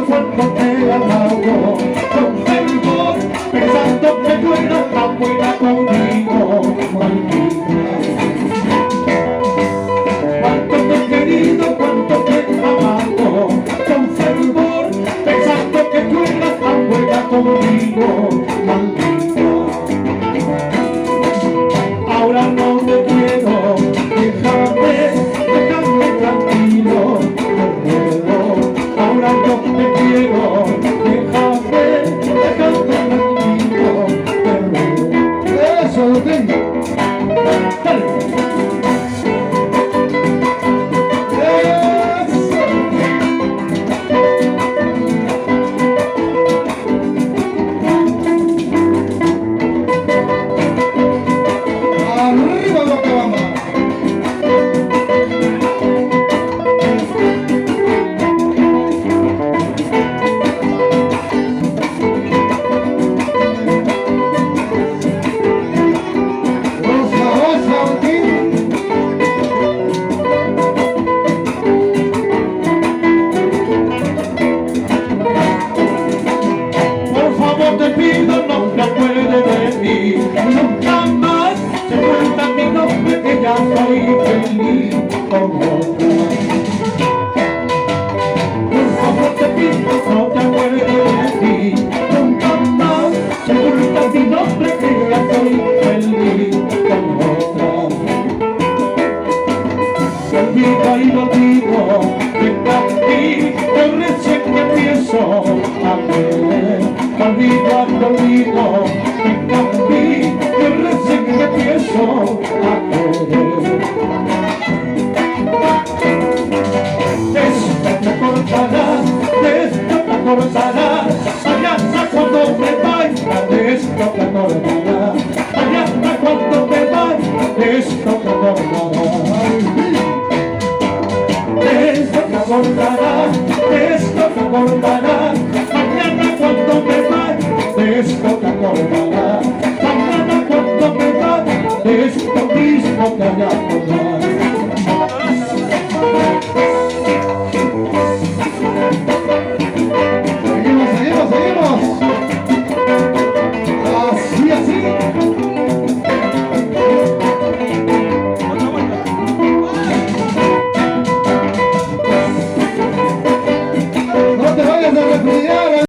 cuando te alabo con fervor, pensando que tú eras tan buena conmigo, maldita. Cuánto te he querido, cuánto te he amado con fervor, pensando que tú eras tan buena conmigo, maldita. Ahora no te quiero, déjame tranquilo, te ruego. Ahora yo te quiero, déjame tranquilo, te ruego. Eso lo tengo. Dale. Arriba lo que vamos. Te pido, no te acuerdes de mí, nunca más se cuenta mi nombre, que ya soy feliz con otra. Por favor te pido, no te acuerdes de mí, nunca más se cuenta mi nombre, que ya soy feliz con otra. Te olvido y lo digo, venga aquí, yo recién que empiezo a querer. Olvido, olvido, venga a mí, que recién me empiezo a querer. De esto te acordarás, mañana cuando me vaya, de esto te acordarás, mañana cuando me vaya, de esto te acordarás. De esto te acordarás, de esto te acordarás, mañana cuando me vaya, de esto te acordarás, mañana cuando me vaya, de esto